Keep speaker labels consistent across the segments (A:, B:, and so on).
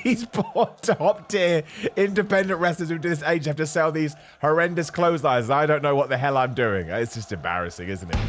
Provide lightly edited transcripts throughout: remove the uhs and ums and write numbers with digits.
A: These poor top-tier independent wrestlers who do this age have to sell these horrendous clotheslines. I don't know what the hell I'm doing. It's just embarrassing, isn't it?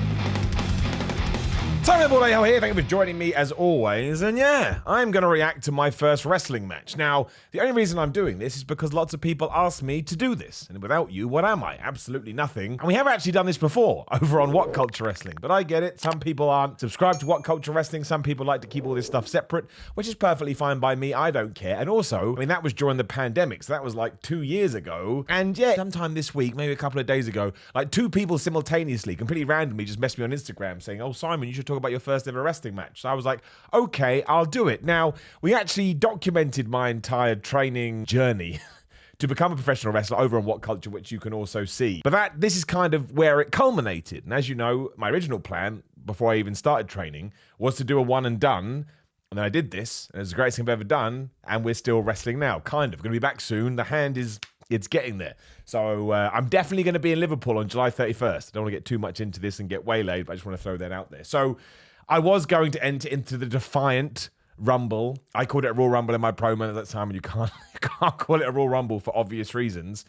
A: Tony Bordeaux here, thank you for joining me as always, and yeah, I'm going to react to my first wrestling match. Now, the only reason I'm doing this is because lots of people ask me to do this, and without you, what am I? Absolutely nothing. And we have actually done this before, over on What Culture Wrestling, but I get it, some people aren't subscribed to What Culture Wrestling, some people like to keep all this stuff separate, which is perfectly fine by me, I don't care. And also, I mean, that was during the pandemic, so that was like 2 years ago, and yeah, sometime this week, maybe a couple of days ago, like 2 people simultaneously, completely randomly, just messaged me on Instagram saying, oh, Simon, you should talk about your first ever wrestling match. So I was like, okay, I'll do it. Now, we actually documented my entire training journey to become a professional wrestler over on What Culture, which you can also see. But this is kind of where it culminated. And as you know, my original plan, before I even started training, was to do a one and done. And then I did this, and it's the greatest thing I've ever done, and we're still wrestling now, kind of. Going to be back soon. The hand it's getting there. So I'm definitely going to be in Liverpool on July 31st. I don't want to get too much into this and get waylaid, but I just want to throw that out there. So I was going to enter into the Defiant Rumble. I called it a Raw Rumble in my promo at that time, and you can't call it a Raw Rumble for obvious reasons.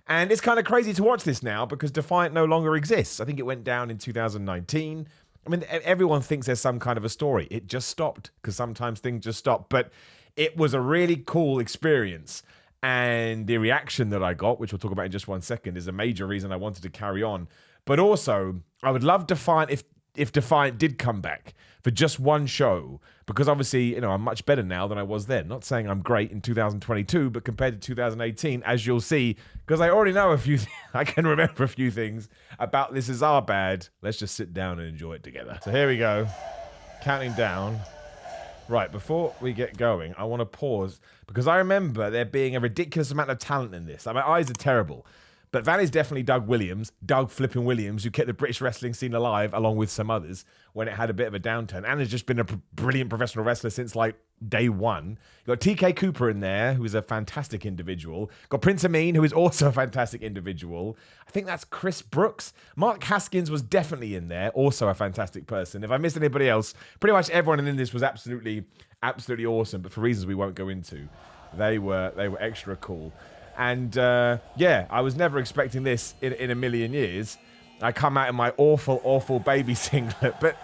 A: And it's kind of crazy to watch this now because Defiant no longer exists. I think it went down in 2019. I mean, everyone thinks there's some kind of a story. It just stopped because sometimes things just stop. But it was a really cool experience. And the reaction that I got, which we'll talk about in just 1 second, is a major reason I wanted to carry on. But also, I would love Defiant if Defiant did come back for just one show, because obviously, you know, I'm much better now than I was then. Not saying I'm great in 2022, but compared to 2018, as you'll see, because I already know I can remember a few things about This Is Our Bad. Let's just sit down and enjoy it together. So here we go, counting down. Right, before we get going, I want to pause, because I remember there being a ridiculous amount of talent in this. My eyes are terrible. But that is definitely Doug flipping Williams, who kept the British wrestling scene alive, along with some others, when it had a bit of a downturn, and has just been a brilliant professional wrestler since, like, day one. You've got TK Cooper in there, who is a fantastic individual. Got Prince Amin, who is also a fantastic individual. I think that's Chris Brooks. Mark Haskins was definitely in there, also a fantastic person. If I missed anybody else, pretty much everyone in this was absolutely awesome, but for reasons we won't go into, they were extra cool. And yeah, I was never expecting this in a million years. I come out in my awful baby singlet, but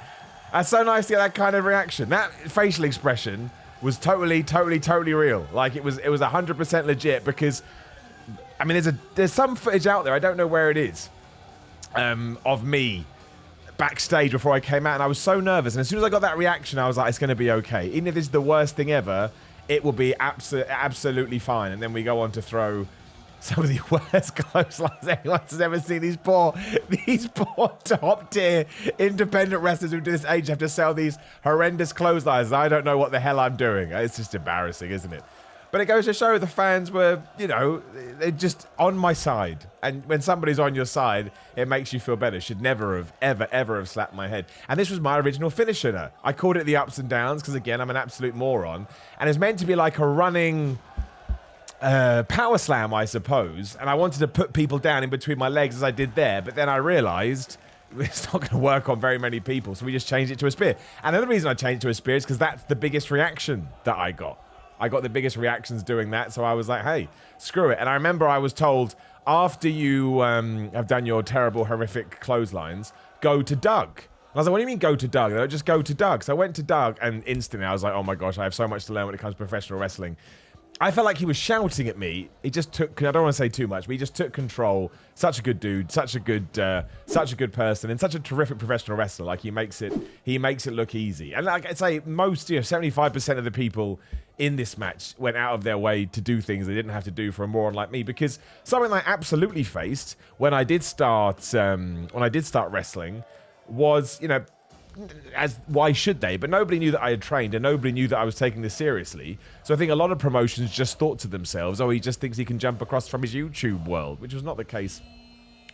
A: that's so nice to get that kind of reaction. That facial expression was totally real. Like it was 100% legit, because I mean, there's some footage out there, I don't know where it is, of me backstage before I came out, and I was so nervous. And as soon as I got that reaction, I was like, it's going to be okay. Even if this is the worst thing ever, it will be absolutely fine. And then we go on to throw some of the worst clotheslines anyone's ever seen. These poor top-tier independent wrestlers who do this age have to sell these horrendous clotheslines. I don't know what the hell I'm doing. It's just embarrassing, isn't it? But it goes to show the fans were, you know, they're just on my side. And when somebody's on your side, it makes you feel better. Should never have, ever have slapped my head. And this was my original finisher. I called it the ups and downs because, again, I'm an absolute moron. And it's meant to be like a running power slam, I suppose. And I wanted to put people down in between my legs as I did there. But then I realized it's not going to work on very many people. So we just changed it to a spear. And another reason I changed it to a spear is because that's the biggest reaction that I got. I got the biggest reactions doing that, so I was like, hey, screw it. And I remember I was told, after you have done your terrible, horrific clotheslines, go to Doug. And I was like, what do you mean go to Doug? They were, just go to Doug. So I went to Doug, and instantly I was like, oh my gosh, I have so much to learn when it comes to professional wrestling. I felt like he was shouting at me. He just took, I don't want to say too much, but he just took control. Such a good dude, such a good person, and such a terrific professional wrestler. Like, he makes it look easy. And like I say, most, 75% of the people in this match went out of their way to do things they didn't have to do for a moron like me, because something I absolutely faced when I did start wrestling was, as why should they? But nobody knew that I had trained, and nobody knew that I was taking this seriously. So I think a lot of promotions just thought to themselves, oh, he just thinks he can jump across from his YouTube world, which was not the case.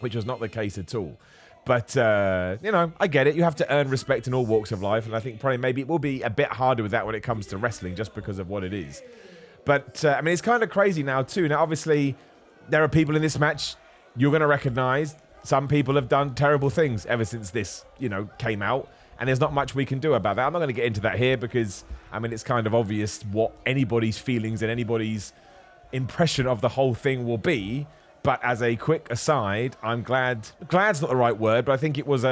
A: At all. But, I get it. You have to earn respect in all walks of life. And I think probably maybe it will be a bit harder with that when it comes to wrestling, just because of what it is. But, I mean, it's kind of crazy now, too. Now, obviously, there are people in this match you're going to recognize. Some people have done terrible things ever since this, came out. And there's not much we can do about that. I'm not going to get into that here because, I mean, it's kind of obvious what anybody's feelings and anybody's impression of the whole thing will be. But as a quick aside, I'm glad. Glad's not the right word, but I think it was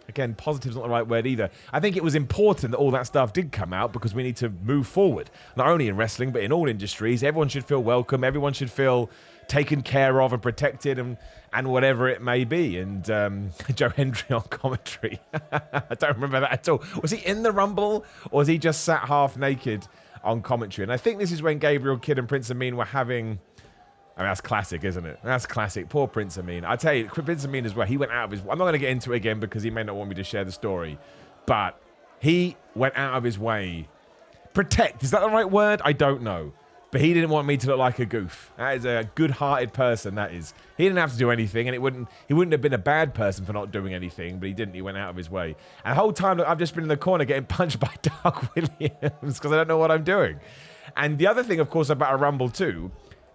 A: again, positive's not the right word either. I think it was important that all that stuff did come out because we need to move forward. Not only in wrestling, but in all industries. Everyone should feel welcome. Everyone should feel taken care of and protected and whatever it may be. And Joe Hendry on commentary. I don't remember that at all. Was he in the Rumble or was he just sat half naked on commentary? And I think this is when Gabriel Kidd and Prince Amin were having... I mean, that's classic, isn't it? That's classic. Poor Prince Amin. I tell you, Prince Amin as well, he went out of his... I'm not going to get into it again because he may not want me to share the story. But he went out of his way. Protect. Is that the right word? I don't know. But he didn't want me to look like a goof. That is a good-hearted person, that is. He didn't have to do anything, and he wouldn't have been a bad person for not doing anything, but he didn't. He went out of his way. And the whole time, look, I've just been in the corner getting punched by Doug Williams because I don't know what I'm doing. And the other thing, of course, about a Rumble too,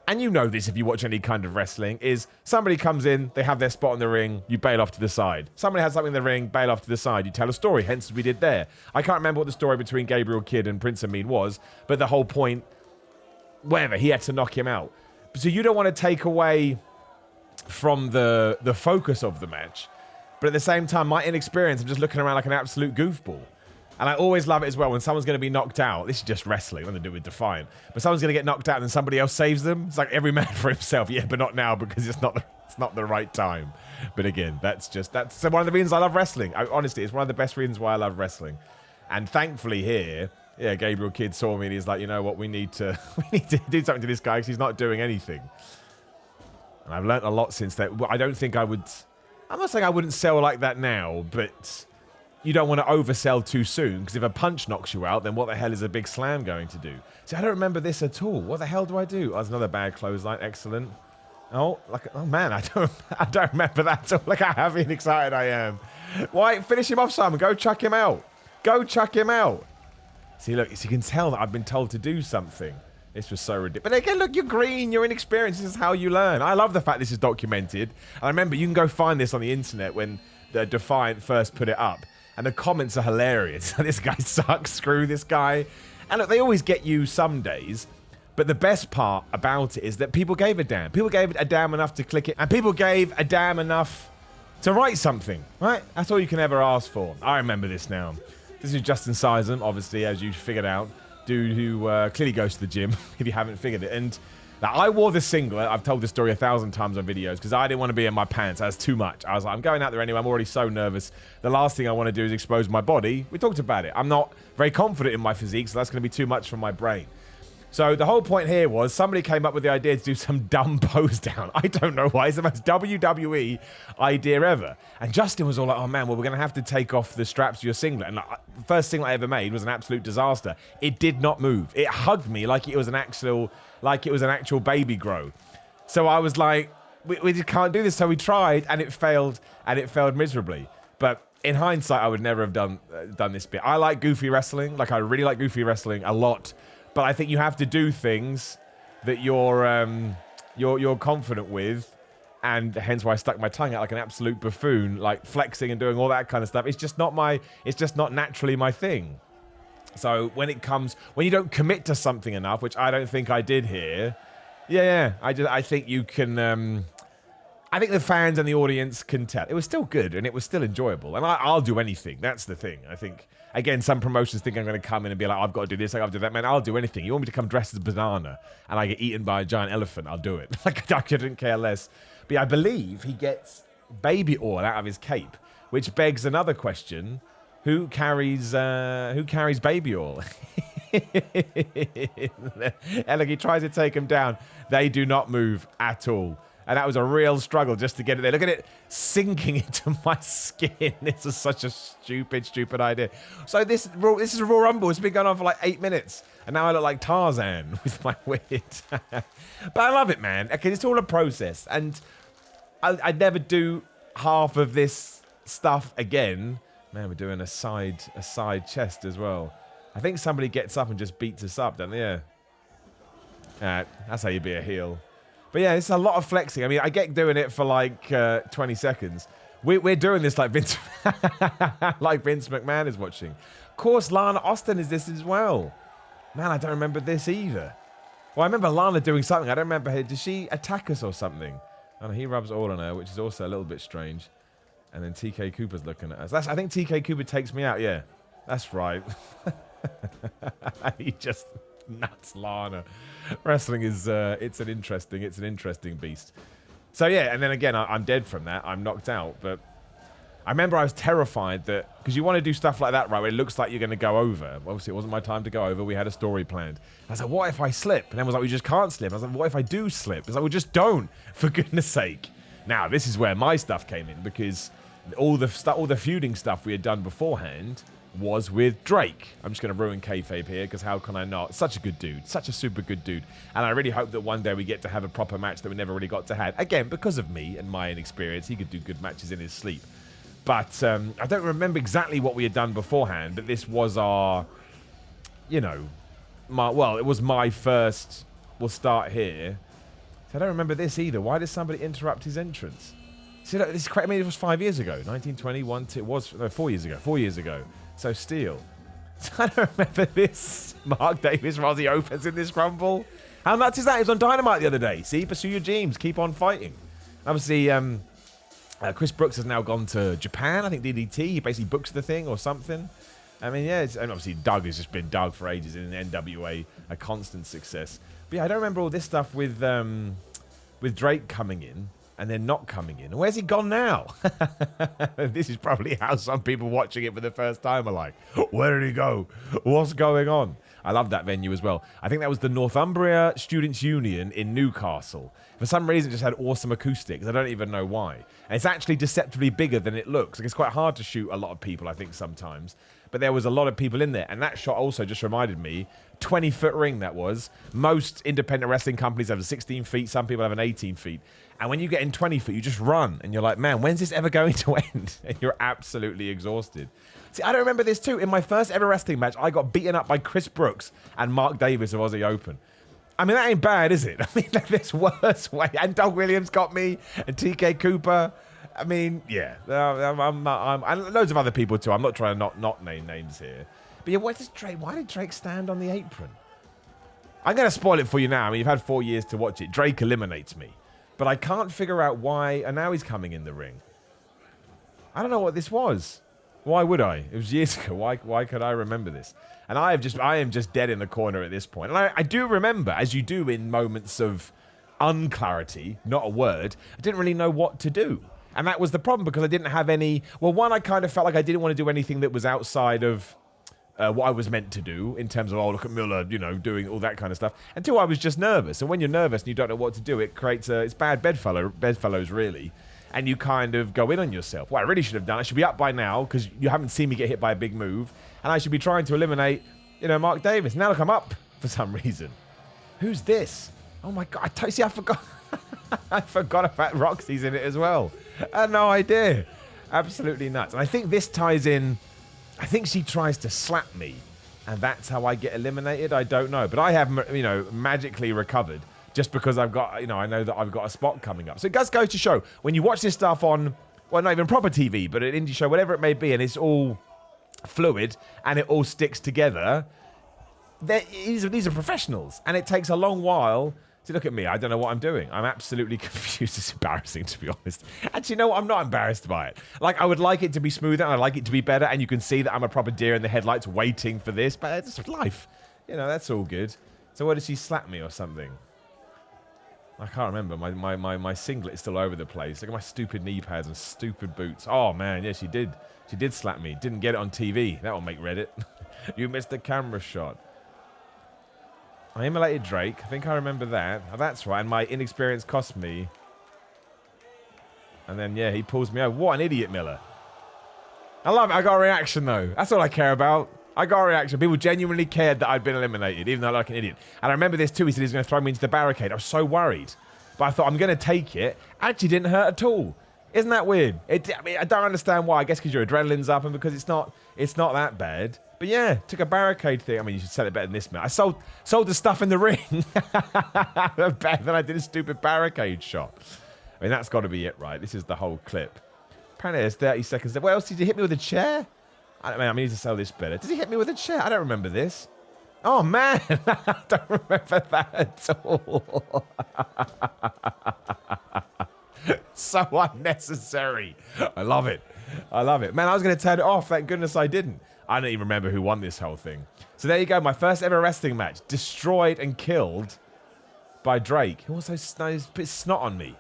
A: and you know this if you watch any kind of wrestling, is somebody comes in, they have their spot in the ring, you bail off to the side. Somebody has something in the ring, bail off to the side. You tell a story, hence as we did there. I can't remember what the story between Gabriel Kidd and Prince Amin was, but the whole point, whatever, he had to knock him out. So you don't want to take away from the focus of the match, but at the same time, my inexperience, I'm just looking around like an absolute goofball. And I always love it as well when someone's going to be knocked out. This is just wrestling, nothing to do with Defiant. But someone's going to get knocked out and then somebody else saves them. It's like every man for himself. Yeah, but not now because it's not the right time. But again, that's one of the reasons I love wrestling. Honestly, it's one of the best reasons why I love wrestling. And thankfully here, yeah, Gabriel Kidd saw me and he's like, you know what, we need to do something to this guy because he's not doing anything. And I've learnt a lot since that. I don't think I would... I'm not saying I wouldn't sell like that now, but... You don't want to oversell too soon, because if a punch knocks you out, then what the hell is a big slam going to do? See, I don't remember this at all. What the hell do I do? Oh, there's another bad clothesline. Excellent. Oh, man, I don't remember that at all. Look how happy and excited I am. Why? Finish him off, Simon. Go chuck him out. Go chuck him out. See, look, so you can tell that I've been told to do something. This was so ridiculous. But again, look, you're green. You're inexperienced. This is how you learn. I love the fact this is documented. I remember you can go find this on the internet when the Defiant first put it up. And the comments are hilarious. This guy sucks. Screw this guy. And look, they always get you some days. But the best part about it is that people gave a damn. People gave a damn enough to click it. And people gave a damn enough to write something. Right? That's all you can ever ask for. I remember this now. This is Justin Sizem, obviously, as you figured out. Dude who clearly goes to the gym, if you haven't figured it. And now, I wore this singlet. I've told this story 1,000 times on videos because I didn't want to be in my pants. That's too much. I was like, I'm going out there anyway. I'm already so nervous. The last thing I want to do is expose my body. We talked about it. I'm not very confident in my physique, so that's going to be too much for my brain. So the whole point here was somebody came up with the idea to do some dumb pose down. I don't know why. It's the most WWE idea ever. And Justin was all like, oh man, well, we're going to have to take off the straps to your singlet. And the first singlet I ever made was an absolute disaster. It did not move. It hugged me like it was an actual baby grow. So I was like, we just can't do this. So we tried and it failed miserably. But in hindsight, I would never have done this bit. I like goofy wrestling. Like I really like goofy wrestling a lot. But I think you have to do things that you're confident with, and hence why I stuck my tongue out like an absolute buffoon, like flexing and doing all that kind of stuff. It's just not naturally my thing. So when you don't commit to something enough, which I don't think I did here, I think you can. I think the fans and the audience can tell. It was still good and it was still enjoyable. And I'll do anything. That's the thing. I think, again, some promotions think I'm going to come in and be like, I've got to do this, I've got to do that. Man, I'll do anything. You want me to come dressed as a banana and I get eaten by a giant elephant, I'll do it. Like, I couldn't care less. But yeah, I believe he gets baby oil out of his cape, which begs another question. Who carries baby oil? And look, he tries to take him down. They do not move at all. And that was a real struggle just to get it there. Look at it sinking into my skin. This is such a stupid idea. So this is a Royal Rumble. It's been going on for like 8 minutes. And now I look like Tarzan with my wig. But I love it, man. Okay, it's all a process. And I'd never do half of this stuff again. Man, we're doing a side chest as well. I think somebody gets up and just beats us up, don't they? Yeah. That's how you be a heel. But yeah, it's a lot of flexing. I mean, I get doing it for like 20 seconds. We're doing this like Vince, like Vince McMahon is watching. Of course, Lana Austin is this as well. Man, I don't remember this either. Well, I remember Lana doing something. I don't remember her. Did she attack us or something? Oh, no, he rubs oil on her, which is also a little bit strange. And then TK Cooper's looking at us. I think TK Cooper takes me out. Yeah, that's right. He just nuts Lana. Wrestling is it's an interesting beast. So yeah, and then again, I'm dead from that. I'm knocked out. But I remember I was terrified that, because you want to do stuff like that, right, where it looks like you're going to go over. Obviously, it wasn't my time to go over. We had a story planned. I was like, what if I slip? And then was like, we just can't slip. I was like, what if I do slip? It's like, well, just don't, for goodness sake. Now, this is where my stuff came in, because all the feuding stuff we had done beforehand was with Drake. I'm just going to ruin kayfabe here, because how can I not? Such a good dude. Such a super good dude. And I really hope that one day we get to have a proper match that we never really got to have. Again, because of me and my inexperience, he could do good matches in his sleep. But I don't remember exactly what we had done beforehand, but this was our, you know, it was my first, we'll start here. So I don't remember this either. Why did somebody interrupt his entrance? See, look, this is crazy. I mean, it was 5 years ago. 1921, it was, no, 4 years ago. 4 years ago. So Steel. So I don't remember this. Mark Davis, Rosie Opez in this Rumble. How nuts is that? He was on Dynamite the other day. See, pursue your dreams. Keep on fighting. Obviously, Chris Brooks has now gone to Japan. I think DDT. He basically books the thing or something. I mean, yeah. And obviously, Doug has just been Doug for ages in NWA, a constant success. But yeah, I don't remember all this stuff with Drake coming in and then not coming in. Where's he gone now? This is probably how some people watching it for the first time are like, where did he go? What's going on? I love that venue as well. I think that was the Northumbria Students' Union in Newcastle. For some reason, it just had awesome acoustics. I don't even know why. And it's actually deceptively bigger than it looks. Like, it's quite hard to shoot a lot of people, I think, sometimes. But there was a lot of people in there. And that shot also just reminded me, 20-foot ring that was. Most independent wrestling companies have a 16 feet. Some people have an 18 feet. And when you get in 20 feet, you just run. And you're like, man, when's this ever going to end? And you're absolutely exhausted. See, I don't remember this too. In my first ever wrestling match, I got beaten up by Chris Brooks and Mark Davis of Aussie Open. I mean, that ain't bad, is it? I mean, there's worse way. And Doug Williams got me, and TK Cooper. I mean, yeah. And loads of other people too. I'm not trying to not name names here. But yeah, why did Drake stand on the apron? I'm going to spoil it for you now. I mean, you've had 4 years to watch it. Drake eliminates me. But I can't figure out why, and now he's coming in the ring. I don't know what this was. Why would I? It was years ago. Why could I remember this? And I am just dead in the corner at this point. And I do remember, as you do in moments of unclarity, not a word, I didn't really know what to do. And that was the problem, because I didn't have any... Well, one, I kind of felt like I didn't want to do anything that was outside of what I was meant to do, in terms of, oh, look at Miller, you know, doing all that kind of stuff. And two, I was just nervous. And when you're nervous and you don't know what to do, it creates it's bad bedfellows, really. And you kind of go in on yourself. What I really should have done, I should be up by now, because you haven't seen me get hit by a big move. And I should be trying to eliminate, you know, Mark Davis. Now look, I'm up for some reason. Who's this? Oh my God, I forgot. I forgot about Roxy's in it as well. I had no idea. Absolutely nuts. And I think this ties in, I think she tries to slap me, and that's how I get eliminated. I don't know. But I have, you know, magically recovered. Just because I've got, you know, I know that I've got a spot coming up. So it does go to show, when you watch this stuff on, well, not even proper TV, but an indie show, whatever it may be, and it's all fluid, and it all sticks together, these are professionals. And it takes a long while to look at me. I don't know what I'm doing. I'm absolutely confused. It's embarrassing, to be honest. Actually, you know what? I'm not embarrassed by it. Like, I would like it to be smoother, and I'd like it to be better, and you can see that I'm a proper deer in the headlights waiting for this, but it's life. You know, that's all good. So what, did she slap me or something? I can't remember. My singlet is still over the place. Look at my stupid knee pads and stupid boots. Oh, man. Yeah, she did. She did slap me. Didn't get it on TV. That will make Reddit. You missed the camera shot. I immolated Drake. I think I remember that. Oh, that's right. And my inexperience cost me. And then, yeah, he pulls me over. What an idiot, Miller. I love it. I got a reaction, though. That's all I care about. I got a reaction. People genuinely cared that I'd been eliminated, even though I look like an idiot. And I remember this too. He said he was going to throw me into the barricade. I was so worried. But I thought, I'm going to take it. Actually didn't hurt at all. Isn't that weird? I mean, I don't understand why. I guess because your adrenaline's up and because it's not that bad. But yeah, took a barricade thing. I mean, you should sell it better than this, man. I sold the stuff in the ring better than I did a stupid barricade shot. I mean, that's got to be it, right? This is the whole clip. Apparently there's 30 seconds. What else? Did he hit me with a chair? I need to sell this better. Did he hit me with a chair? I don't remember this. Oh, man. I don't remember that at all. So unnecessary. I love it. I love it. Man, I was going to turn it off. Thank goodness I didn't. I don't even remember who won this whole thing. So there you go. My first ever wrestling match. Destroyed and killed by Drake. Who also put snot on me.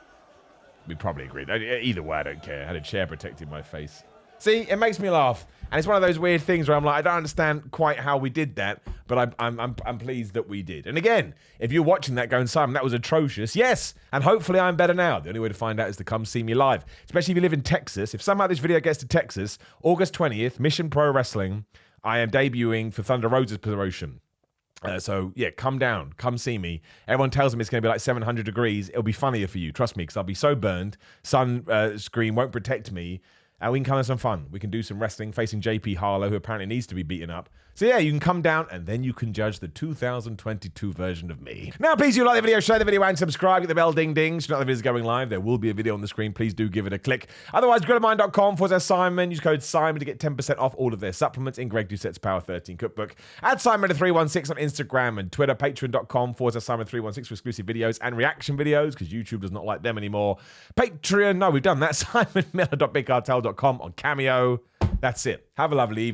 A: We probably agreed. Either way, I don't care. I had a chair protecting my face. See, it makes me laugh. And it's one of those weird things where I'm like, I don't understand quite how we did that, but I'm pleased that we did. And again, if you're watching that going, Simon, that was atrocious. Yes, and hopefully I'm better now. The only way to find out is to come see me live, especially if you live in Texas. If somehow this video gets to Texas, August 20th, Mission Pro Wrestling, I am debuting for Thunder Rosa's promotion. So, yeah, come down. Come see me. Everyone tells me it's going to be like 700 degrees. It'll be funnier for you. Trust me, because I'll be so burned. Sun screen won't protect me. And we can come have some fun. We can do some wrestling facing JP Harlow, who apparently needs to be beaten up. So yeah, you can come down and then you can judge the 2022 version of me. Now, please do like the video, share the video, and subscribe. Get the bell ding ding. So you know the video's going live. There will be a video on the screen. Please do give it a click. Otherwise, grillermind.com/Simon. Use code Simon to get 10% off all of their supplements in Greg Doucette's Power 13 cookbook. Add Simon316 on Instagram and Twitter. Patreon.com/Simon316 for exclusive videos and reaction videos because YouTube does not like them anymore. Patreon, no, we've done that. SimonMiller.BigCartel.com on Cameo. That's it. Have a lovely evening.